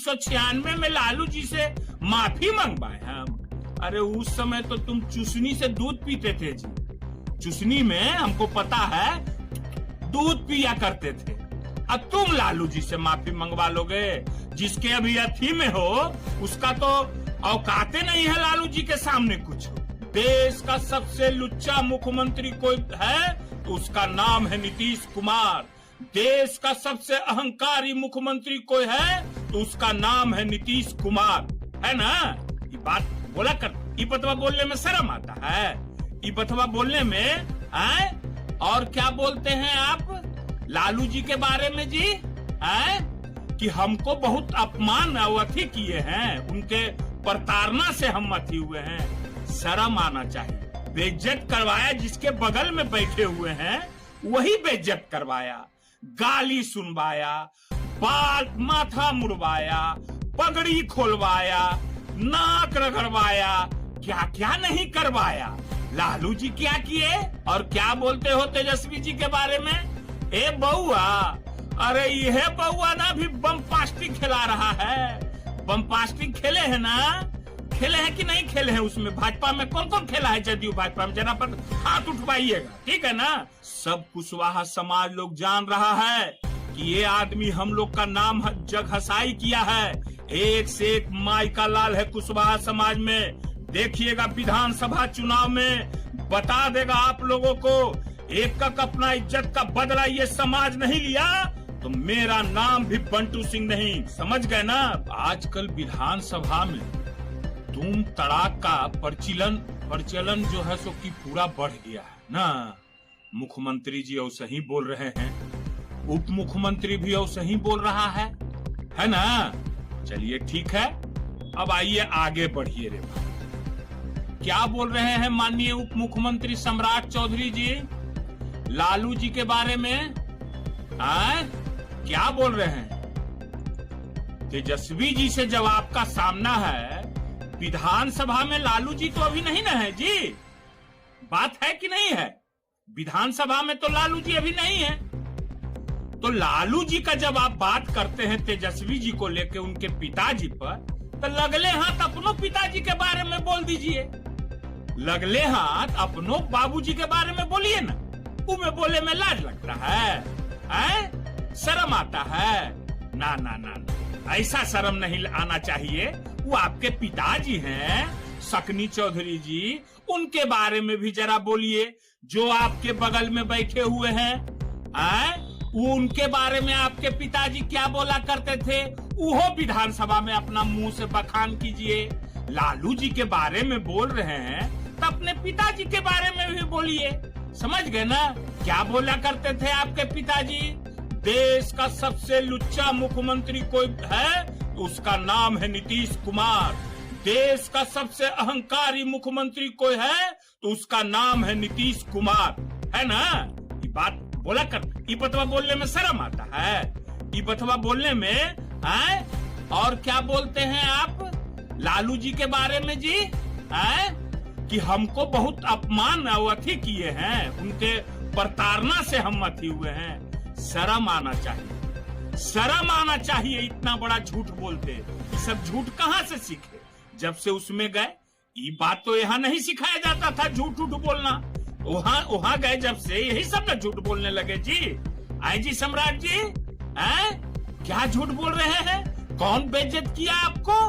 1996 में लालू जी से माफी मंगवाए हम। अरे उस समय तो तुम चुसनी से दूध पीते थे जी। चुसनी में हमको पता है दूध पिया करते थे। अब तुम लालू जी से माफी मंगवा लोगे? जिसके अभी अथी में हो उसका तो औकाते नहीं है लालू जी के सामने कुछ। देश का सबसे लुच्चा मुख्यमंत्री कोई है तो उसका नाम है नीतीश कुमार। देश का सबसे अहंकारी मुख्यमंत्री कोई है तो उसका नाम है नीतीश कुमार, है ना? ये बात बोला कर, ये बतवा बोलने में शर्म आता है? ये बतवा बोलने में है? और क्या बोलते हैं आप लालू जी के बारे में जी? है कि हमको बहुत अपमान अवधि किए हैं, उनके प्रताड़ना से हम अथी हुए हैं। शर्म आना चाहिए। बेइज्जत करवाया जिसके बगल में बैठे हुए हैं वही बेइज्जत करवाया, गाली सुनवाया, बाल माथा मुड़वाया, पगड़ी खोलवाया, नाक रगड़वाया, क्या क्या नहीं करवाया। लालू जी क्या किए? और क्या बोलते हो तेजस्वी जी के बारे में? ए बउआ, अरे यह बउआ ना भी बम पास्टिक खिला रहा है। बम पास्टिक खेले है ना? खेले हैं कि नहीं खेले हैं? उसमें भाजपा में कौन कौन खेला है? जदयू भाजपा में जरा पर हाथ उठवाइएगा, ठीक है ना? सब कुशवाहा समाज लोग जान रहा है कि ये आदमी हम लोग का नाम जग हसाई किया है। एक से एक माई का लाल है कुशवाहा समाज में। देखिएगा विधानसभा चुनाव में बता देगा आप लोगों को। एक अपना इज्जत का बदला ये समाज नहीं लिया तो मेरा नाम भी बंटू सिंह नहीं, समझ गए ना? आजकल विधानसभा में धूम तड़ाक का प्रचलन जो है सो की पूरा बढ़ गया है ना। मुख्यमंत्री जी और सही बोल रहे हैं, उप मुख्यमंत्री भी और सही बोल रहा है ना? चलिए ठीक है, अब आइए आगे बढ़िए रे भाई। क्या बोल रहे हैं माननीय उप मुख्यमंत्री सम्राट चौधरी जी लालू जी के बारे में? क्या बोल रहे हैं? तेजस्वी जी से जब आपका सामना है, विधानसभा में लालू जी तो अभी नहीं ना है जी। बात है कि नहीं है? विधानसभा में तो लालू जी अभी नहीं है। तो लालू जी का जब आप बात करते हैं तेजस्वी जी को लेके उनके पिताजी पर, तो लगले हाथ अपनों पिताजी के बारे में बोल दीजिए। लगले हाथ अपनों बाबूजी के बारे में बोलिए ना। उमे बोले में लाज लगता है? शर्म आता है? ना ना ना ना, ऐसा शर्म नहीं आना चाहिए। वो आपके पिताजी हैं सकनी चौधरी जी, उनके बारे में भी जरा बोलिए। जो आपके बगल में बैठे हुए हैं वो उनके बारे में आपके पिताजी क्या बोला करते थे वो विधानसभा में अपना मुंह से बखान कीजिए। लालू जी के बारे में बोल रहे हैं तो अपने पिताजी के बारे में भी बोलिए। समझ गए ना? क्या बोला करते थे आपके पिताजी? देश का सबसे लुच्चा मुख्यमंत्री कोई है तो उसका नाम है नीतीश कुमार। देश का सबसे अहंकारी मुख्यमंत्री कोई है तो उसका नाम है नीतीश कुमार, है ना? ये बात बोला कर, ये बतवा बोलने में शर्म आता है? ये बतवा बोलने में और क्या बोलते हैं आप लालू जी के बारे में जी? कि हमको बहुत अपमान अवधि किए हैं, उनके प्रताड़ना से हम अथी हुए हैं। शर्म आना चाहिए, शर्म आना चाहिए। इतना बड़ा झूठ बोलते, ये सब झूठ कहाँ से सीखे? जब से उसमें गए, ये बात तो यहाँ नहीं सिखाया जाता था झूठ बोलना। वहाँ गए जब से यही सब ना झूठ बोलने लगे जी। आए जी सम्राट जी, क्या झूठ बोल रहे हैं? कौन बेइज्जत किया आपको?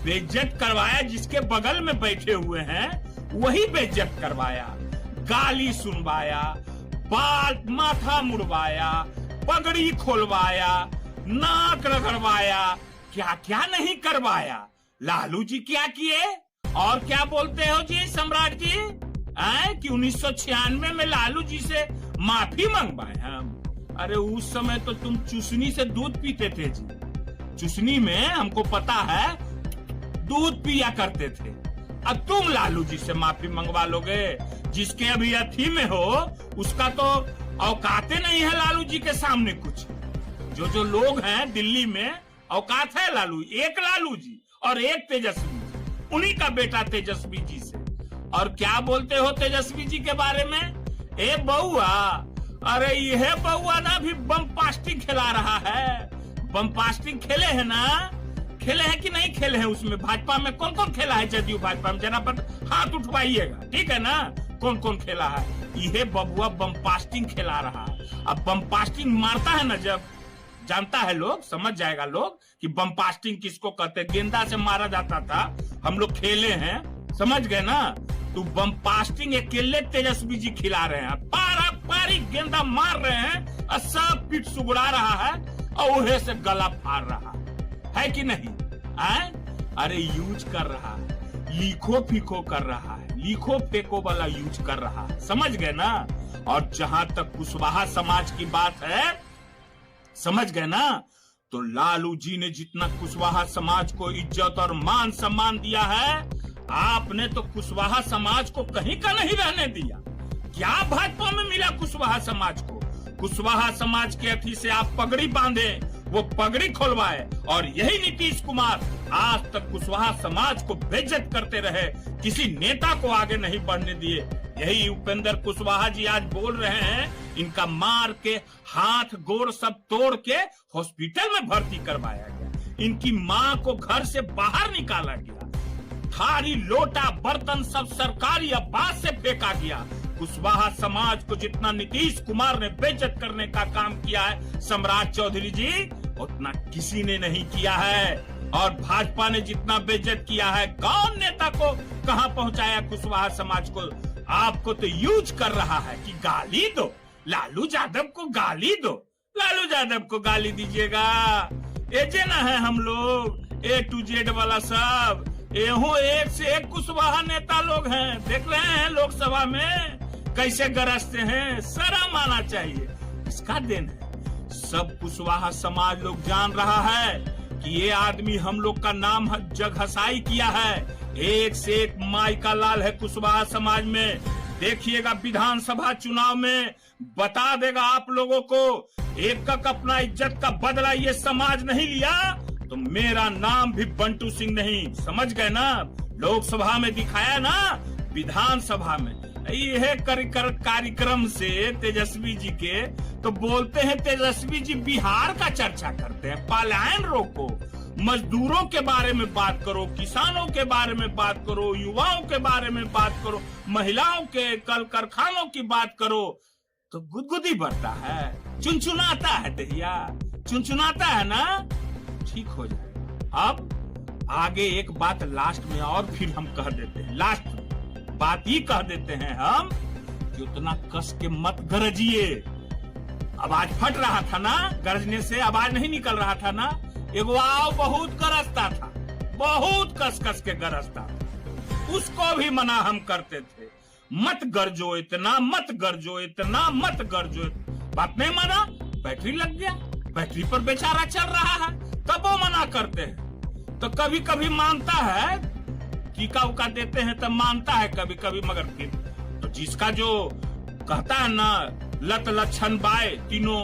बेइज्जत करवाया जिसके बगल में बैठे हुए हैं वही बेइज्जत करवाया, गाली सुनवाया, बाल माथा मुड़वाया, पगड़ी खोलवाया, नाक रगड़वाया, क्या क्या नहीं करवाया। लालू जी क्या किए? और क्या बोलते हो जी सम्राट जी? कि 1996 में लालू जी से माफी मंगवाए हम। अरे उस समय तो तुम चुसनी से दूध पीते थे जी। चुसनी में हमको पता है दूध पिया करते थे। अब तुम लालू जी से माफी मंगवा लोगे? जिसके अभी अथी में हो उसका तो औकाते नहीं है लालू जी के सामने कुछ। जो लोग हैं दिल्ली में, औकात है लालू, एक लालू जी और एक तेजस्वी, उन्हीं का बेटा तेजस्वी जी से। और क्या बोलते हो तेजस्वी जी के बारे में? ए बउआ, अरे यह बउआ ना भी बम पास्टिक खिला रहा है। बम पास्टिंग खेले हैं ना, खेले हैं कि नहीं खेले हैं? उसमें भाजपा में कौन कौन खेला है? जदयू भाजपा में जरा पर हाथ उठवाइएगा, ठीक है ना? कौन कौन खेला है? ये बबुआ बम पास्टिंग खेला रहा है। अब बम पास्टिंग मारता है ना, जब जानता है लोग, समझ जाएगा लोग कि बम पास्टिंग किसको कहते हैं। गेंदा से मारा जाता था, हम लोग खेले हैं, समझ गए ना? तो बम पास्टिंग अकेले तेजस्वी जी खिला रहे हैं, पारा पारी गेंदा मार रहे हैं और सब पीठ सुगड़ा रहा है और उहे से गला फाड़ रहा है कि नहीं? अरे यूज कर रहा है, लीखो फीको कर रहा है, लीखो फेंको वाला यूज कर रहा है, समझ गए ना? और जहां तक कुशवाहा समाज की बात है, समझ गए ना? तो लालू जी ने जितना कुशवाहा समाज को इज्जत और मान सम्मान दिया है, आपने तो कुशवाहा समाज को कहीं का नहीं रहने दिया। क्या भाजपा में मिला कुशवाहा समाज को? कुशवाहा समाज के अथी से आप पगड़ी बांधे, वो पगड़ी खोलवाए, और यही नीतीश कुमार आज तक कुशवाहा समाज को बेइज्जत करते रहे, किसी नेता को आगे नहीं बढ़ने दिए। यही उपेंद्र कुशवाहा जी आज बोल रहे हैं, इनका मार के हाथ गोड़ सब तोड़ के हॉस्पिटल में भर्ती करवाया गया, इनकी मां को घर से बाहर निकाला गया, थारी लोटा बर्तन सब सरकारी आवास से फेंका गया। कुशवाहा समाज को जितना नीतीश कुमार ने बेइज्जत करने का काम किया है सम्राट चौधरी जी, उतना किसी ने नहीं किया है। और भाजपा ने जितना बेइज्जत किया है, कौन नेता को कहां पहुंचाया कुशवाहा समाज को? आपको तो यूज कर रहा है कि गाली दो, लालू यादव को गाली दो, लालू यादव को गाली दीजिएगा। एजे ना है हम लोग, A to Z वाला सब, एहो एक से एक कुशवाहा नेता लोग हैं, देख रहे हैं लोकसभा में कैसे गरजते हैं। शर्म आना चाहिए, इसका दिन है। सब कुशवाहा समाज लोग जान रहा है कि ये आदमी हम लोग का नाम जग हसाई किया है, एक से एक माई का लाल है कुशवाहा समाज में। देखिएगा विधानसभा चुनाव में बता देगा आप लोगों को, एक अपना इज्जत का बदला ये समाज नहीं लिया तो मेरा नाम भी बंटू सिंह नहीं, समझ गए ना? लोकसभा में दिखाया ना, विधानसभा में यह कार्यक्रम से तेजस्वी जी के तो बोलते हैं, तेजस्वी जी बिहार का चर्चा करते हैं, पलायन रोको, मजदूरों के बारे में बात करो, किसानों के बारे में बात करो, युवाओं के बारे में बात करो, महिलाओं के कल कारखानों की बात करो, तो गुदगुदी बढ़ता है, चुनचुनाता है दहिया, चुनचुनाता है ना, ठीक हो जाएगा। अब आगे एक बात लास्ट में और फिर हम कह देते हैं, लास्ट बात ही कह देते हैं हम कि उतना कस के मत गरजिए। आवाज फट रहा था ना, गरजने से आवाज नहीं निकल रहा था ना, एगो आओ बहुत गरजता था, बहुत कस कस के गरजता था, उसको भी मना हम करते थे, मत गरजो इतना, मत गरजो इतना, मत गरजो। बात नहीं माना, बैटरी लग गया, बैटरी पर बेचारा चल रहा है, तब वो मना करते हैं। तो कभी कभी मानता है, टीका उका देते हैं तब मानता है कभी कभी, मगर फिर तो जिसका जो कहता है ना लत लक्षण बाय तीनों,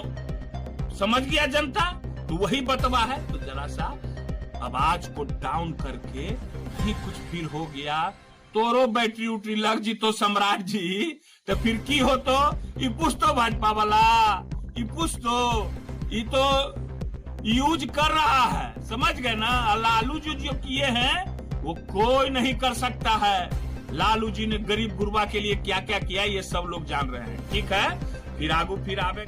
समझ गया जनता, तो वही बतवा है। तो जरा सा आवाज को डाउन करके कहीं कुछ फील हो गया, तोरो बैटरी उटरी लग जी तो सम्राट जी, तो फिर की हो तो ये पूछ तो भाजपा वाला, ये पूछ तो यूज कर रहा है, समझ गए ना? लालू जी जो किए हैं वो कोई नहीं कर सकता है। लालू जी ने गरीब गुरबा के लिए क्या क्या किया ये सब लोग जान रहे हैं, ठीक है? फिर आगू फिर आवे।